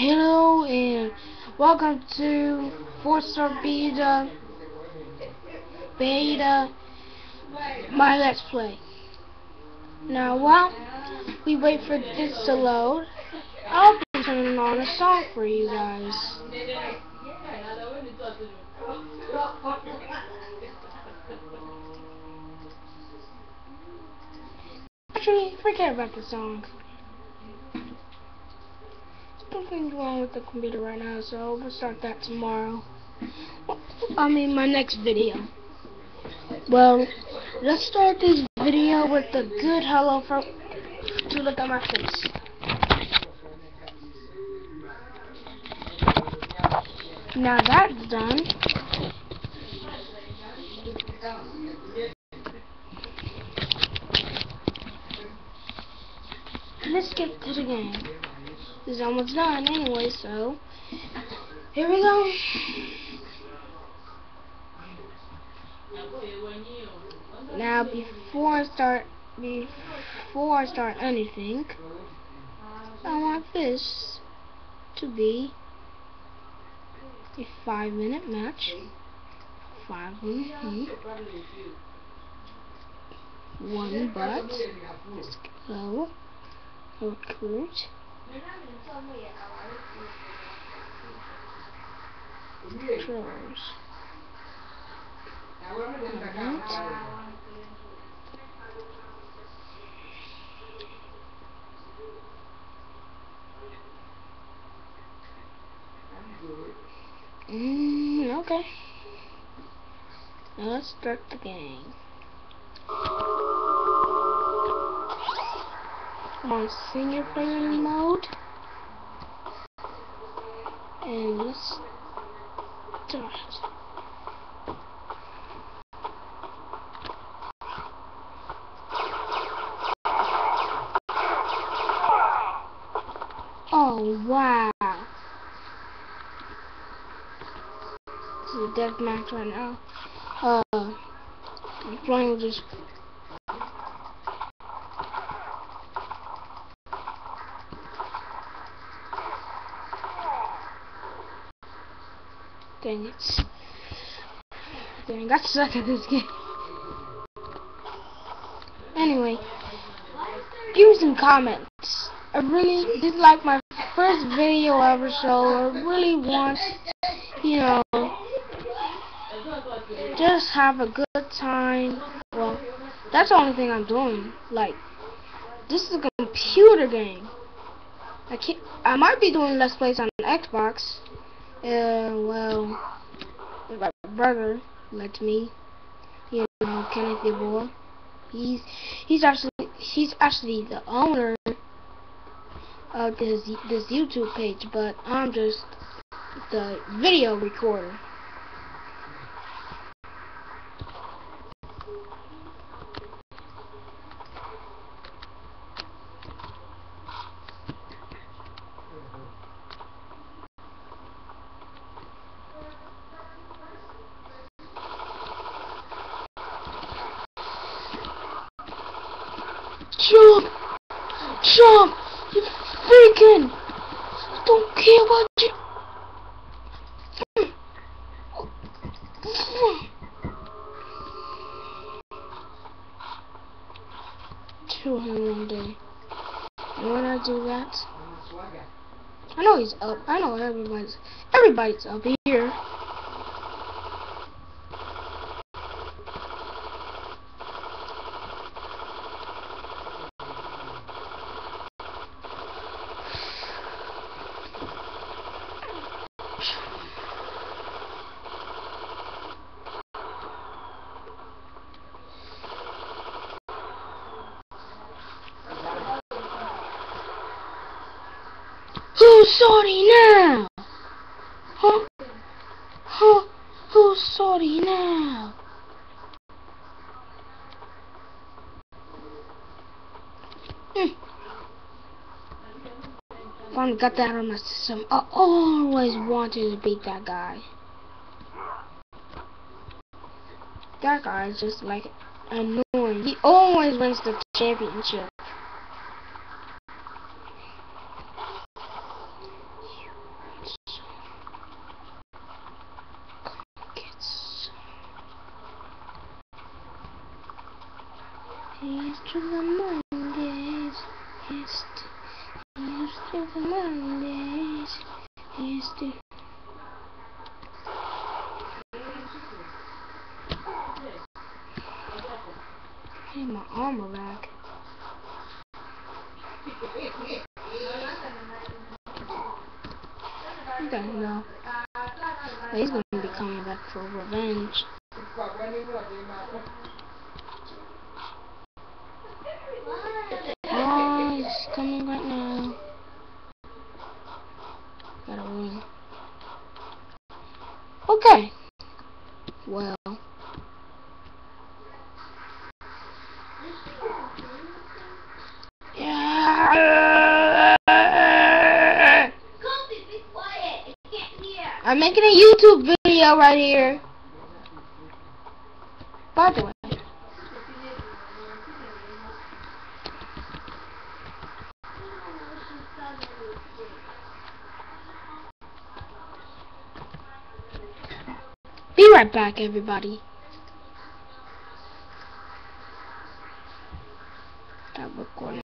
Hello and welcome to Forza Beta my Let's Play. Now while we wait for this to load, I'll be turning on a song for you guys. Actually, forget about the song. Something's wrong with the computer right now, so we'll start that tomorrow. I mean, my next video. Well, let's start this video with the good hello to look at my face. Now that's done. Let's get to the game. It's almost done anyway, so here we go. Now before I start anything, I want this to be a 5-minute match. 5 minutes. One but. Let's go. Recruit. Controllers. Okay. Now let's start the game. I'm on single player mode. And let's start. Oh wow. This is a deathmatch right now. I'm playing with this. Dang it. Dang, I suck at this game. Anyway, give me some comments. This is like my first video ever, so I really want, just have a good time. Well, that's the only thing I'm doing. Like, this is a computer game. I might be doing Let's Plays on Xbox. Well, if my brother lets me, Kenneth DeBoer. He's actually the owner of this YouTube page, but I'm just the video recorder. Jump! You freaking! Don't care about you. 201 day. And when I do that, I know he's up. I know everybody's up here. Who's sorry now? Who's sorry now? Finally got that out of my system. I always wanted to beat that guy. That guy is just like annoying. He always wins the championship. to the Mondays. Here's to the Mondays. Here's to... Hey, my armor back. Okay, no. He's gonna be coming back for revenge. Oh, he's coming right now. Gotta win. Okay. Well. Yeah. I'm making a YouTube video right here. By the way. Be right back, everybody. Stop recording.